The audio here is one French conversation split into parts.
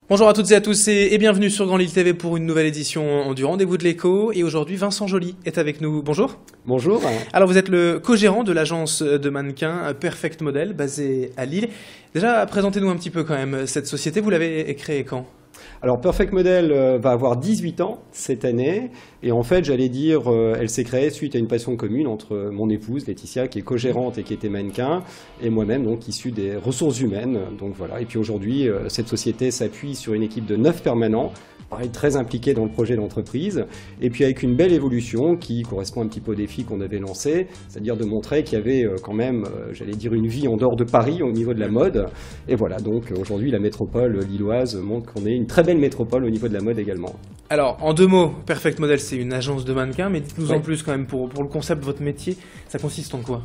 Bonjour à toutes et à tous et bienvenue sur Grand Lille TV pour une nouvelle édition du Rendez-vous de l'écho. Et aujourd'hui, Vincent Joly est avec nous. Bonjour. Bonjour. Alors vous êtes le co-gérant de l'agence de mannequins Perfect Model basée à Lille. Déjà, présentez-nous un petit peu quand même cette société. Vous l'avez créée quand ? Alors Perfect Model va avoir 18 ans cette année et en fait j'allais dire elle s'est créée suite à une passion commune entre mon épouse Laetitia qui est co-gérante et qui était mannequin et moi-même donc issu des ressources humaines. Donc voilà. Et puis aujourd'hui cette société s'appuie sur une équipe de 9 permanents, pareil très impliqués dans le projet d'entreprise et puis avec une belle évolution qui correspond un petit peu au défi qu'on avait lancé, c'est-à-dire de montrer qu'il y avait quand même j'allais dire une vie en dehors de Paris au niveau de la mode. Et voilà, donc aujourd'hui la métropole lilloise montre qu'on est une très belle métropole au niveau de la mode également. Alors, en deux mots, Perfect Model, c'est une agence de mannequins, mais dites-nous en plus quand même pour le concept, votre métier, ça consiste en quoi ?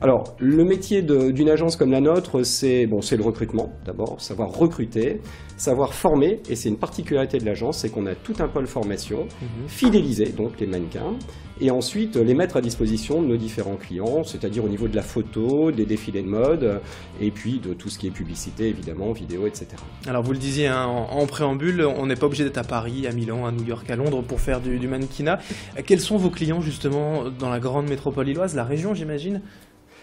Alors, le métier d'une agence comme la nôtre, c'est le recrutement d'abord, savoir recruter, savoir former, et c'est une particularité de l'agence, c'est qu'on a tout un pôle formation, fidéliser donc les mannequins, et ensuite les mettre à disposition de nos différents clients, c'est-à-dire au niveau de la photo, des défilés de mode, et puis de tout ce qui est publicité, évidemment, vidéo, etc. Alors vous le disiez hein, en préambule, on n'est pas obligé d'être à Paris, à Milan, à New York, à Londres pour faire du mannequinat. Quels sont vos clients justement dans la grande métropole lilloise, la région j'imagine ?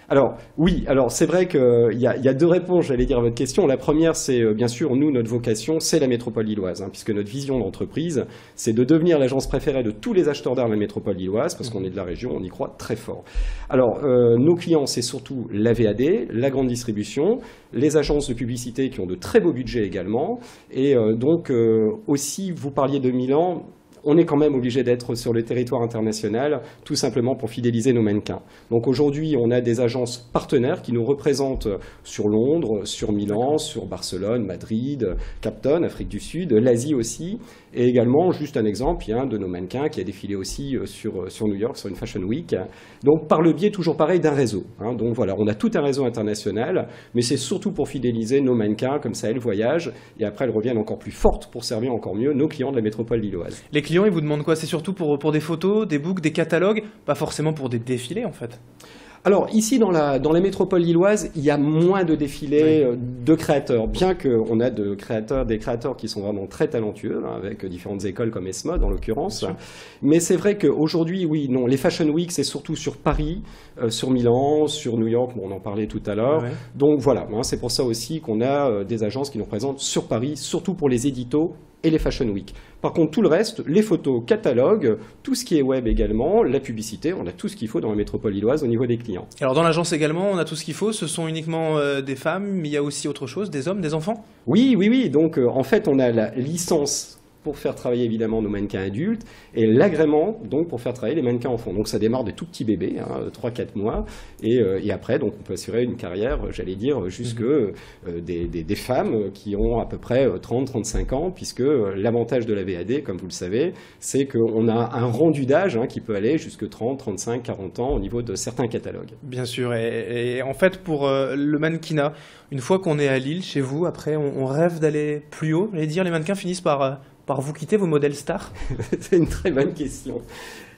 Alors oui, c'est vrai qu'il y a deux réponses, j'allais dire à votre question. La première, c'est bien sûr, nous, notre vocation, c'est la métropole lilloise, hein, puisque notre vision d'entreprise, c'est de devenir l'agence préférée de tous les acheteurs d'art de la métropole lilloise, parce qu'on est de la région, on y croit très fort. Alors, nos clients, c'est surtout la VAD, la grande distribution, les agences de publicité qui ont de très beaux budgets également, et donc aussi, vous parliez de Milan. On est quand même obligé d'être sur le territoire international, tout simplement pour fidéliser nos mannequins. Donc aujourd'hui, on a des agences partenaires qui nous représentent sur Londres, sur Milan, sur Barcelone, Madrid, Cape Town, Afrique du Sud, l'Asie aussi. Et également, juste un exemple, il y a un de nos mannequins qui a défilé aussi sur New York, sur une Fashion Week. Donc par le biais, toujours pareil, d'un réseau. Hein. Donc voilà, on a tout un réseau international, mais c'est surtout pour fidéliser nos mannequins, comme ça elles voyagent, et après elles reviennent encore plus fortes pour servir encore mieux nos clients de la métropole lilloise. Les clients, ils vous demandent quoi ? C'est surtout pour des photos, des books, des catalogues, pas forcément pour des défilés en fait. Alors ici dans la métropole lilloise, il y a moins de défilés de créateurs, bien qu'on a des créateurs qui sont vraiment très talentueux, hein, avec différentes écoles comme Esmod en l'occurrence. Mais c'est vrai qu'aujourd'hui, oui, non, les Fashion Week, c'est surtout sur Paris, sur Milan, sur New York, bon, on en parlait tout à l'heure. Ouais. Donc voilà, hein, c'est pour ça aussi qu'on a des agences qui nous représentent sur Paris, surtout pour les éditos et les Fashion Week. Par contre, tout le reste, les photos, catalogues, tout ce qui est web également, la publicité, on a tout ce qu'il faut dans la métropole lilloise au niveau des clients. Alors dans l'agence également, on a tout ce qu'il faut, ce sont uniquement des femmes, mais il y a aussi autre chose, des hommes, des enfants ? Oui. Donc en fait, on a la licence pour faire travailler évidemment nos mannequins adultes et l'agrément donc pour faire travailler les mannequins enfants. Donc ça démarre des tout petits bébés, hein, 3-4 mois, et après donc on peut assurer une carrière, j'allais dire, jusque des femmes qui ont à peu près 30-35 ans, puisque l'avantage de la VAD, comme vous le savez, c'est qu'on a un rendu d'âge qui peut aller jusque 30, 35, 40 ans au niveau de certains catalogues. Bien sûr, et en fait pour le mannequinat, une fois qu'on est à Lille, chez vous, après on rêve d'aller plus haut, et dire les mannequins finissent par vous quitter vos modèles stars ? C'est une très bonne question.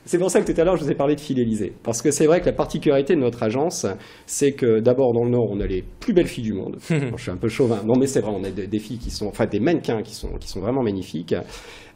C'est pour ça que tout à l'heure, je vous ai parlé de fidéliser. Parce que c'est vrai que la particularité de notre agence, c'est que d'abord, dans le Nord, on a les plus belles filles du monde. Je suis un peu chauvin. Non, mais c'est vrai, on a des filles des mannequins qui sont vraiment magnifiques.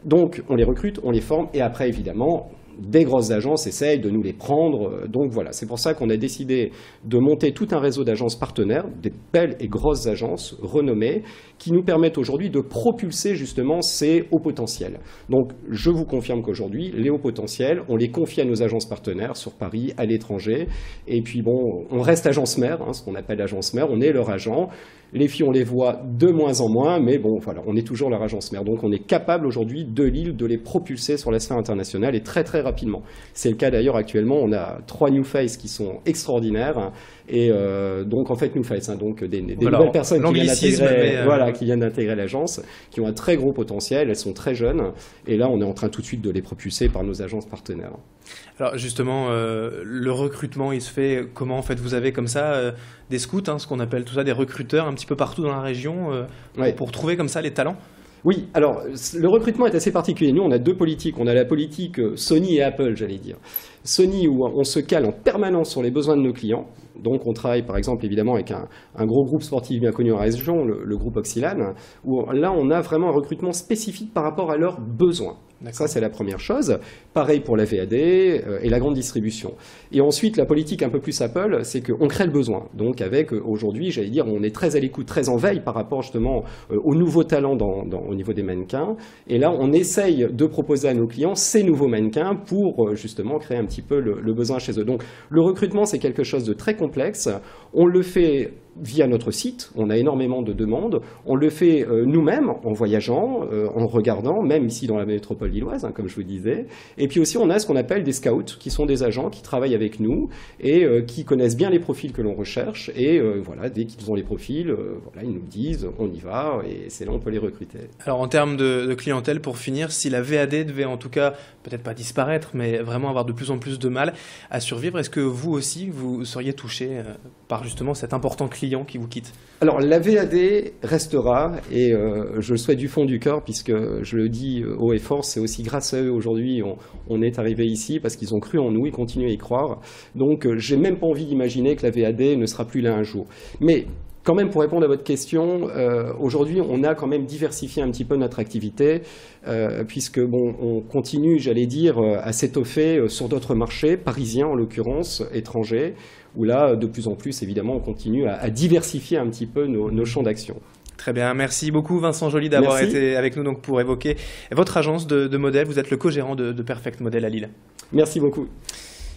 Donc, on les recrute, on les forme, et après, évidemment, des grosses agences essayent de nous les prendre. Donc voilà, c'est pour ça qu'on a décidé de monter tout un réseau d'agences partenaires, des belles et grosses agences renommées, qui nous permettent aujourd'hui de propulser justement ces hauts potentiels. Donc je vous confirme qu'aujourd'hui, les hauts potentiels, on les confie à nos agences partenaires sur Paris, à l'étranger. Et puis bon, on reste agence mère, ce qu'on appelle agence mère, on est leur agent. Les filles, on les voit de moins en moins, mais bon, voilà, on est toujours leur agence mère. Donc on est capable aujourd'hui de Lille de les propulser sur la sphère internationale et très très rapidement. C'est le cas d'ailleurs actuellement, on a 3 new faces qui sont extraordinaires. Et donc en fait new faces, donc des nouvelles personnes qui viennent d'intégrer l'agence, qui ont un très gros potentiel, elles sont très jeunes. Et là, on est en train tout de suite de les propulser par nos agences partenaires. Alors justement, le recrutement, il se fait comment en fait ? Vous avez comme ça des scouts, ce qu'on appelle tout ça des recruteurs un petit peu partout dans la région pour trouver comme ça les talents ? Oui, alors le recrutement est assez particulier. Nous, on a deux politiques. On a la politique Sony et Apple, j'allais dire. Sony, où on se cale en permanence sur les besoins de nos clients. Donc on travaille par exemple évidemment avec un gros groupe sportif bien connu en région, le groupe Oxylane, où là on a vraiment un recrutement spécifique par rapport à leurs besoins. Ça, c'est la première chose. Pareil pour la VAD et la grande distribution. Et ensuite, la politique un peu plus Apple, c'est qu'on crée le besoin. Donc avec, aujourd'hui, j'allais dire, on est très à l'écoute, très en veille par rapport justement aux nouveaux talents au niveau des mannequins. Et là, on essaye de proposer à nos clients ces nouveaux mannequins pour justement créer un petit peu le besoin chez eux. Donc le recrutement, c'est quelque chose de très complexe. On le fait via notre site, on a énormément de demandes, on le fait nous-mêmes en voyageant, en regardant, même ici dans la métropole lilloise, comme je vous disais. Et puis aussi on a ce qu'on appelle des scouts, qui sont des agents qui travaillent avec nous et qui connaissent bien les profils que l'on recherche. Et voilà, dès qu'ils ont les profils, voilà, ils nous disent on y va et c'est là on peut les recruter. Alors en termes de clientèle, pour finir, si la VAD devait en tout cas, peut-être pas disparaître, mais vraiment avoir de plus en plus de mal à survivre, est-ce que vous aussi, vous seriez touché par justement cet important client qui vous quitte? Alors la VAD restera et je le souhaite du fond du cœur puisque je le dis haut et fort, c'est aussi grâce à eux aujourd'hui on est arrivé ici parce qu'ils ont cru en nous, ils continuent à y croire. Donc j'ai même pas envie d'imaginer que la VAD ne sera plus là un jour. Mais quand même, pour répondre à votre question, aujourd'hui, on a quand même diversifié un petit peu notre activité, puisque bon, on continue, j'allais dire, à s'étoffer sur d'autres marchés, parisiens en l'occurrence, étrangers, où là, de plus en plus, évidemment, on continue à diversifier un petit peu nos champs d'action. Très bien, merci beaucoup Vincent Joly d'avoir été avec nous donc, pour évoquer votre agence de modèles. Vous êtes le co-gérant de Perfect Model à Lille. Merci beaucoup.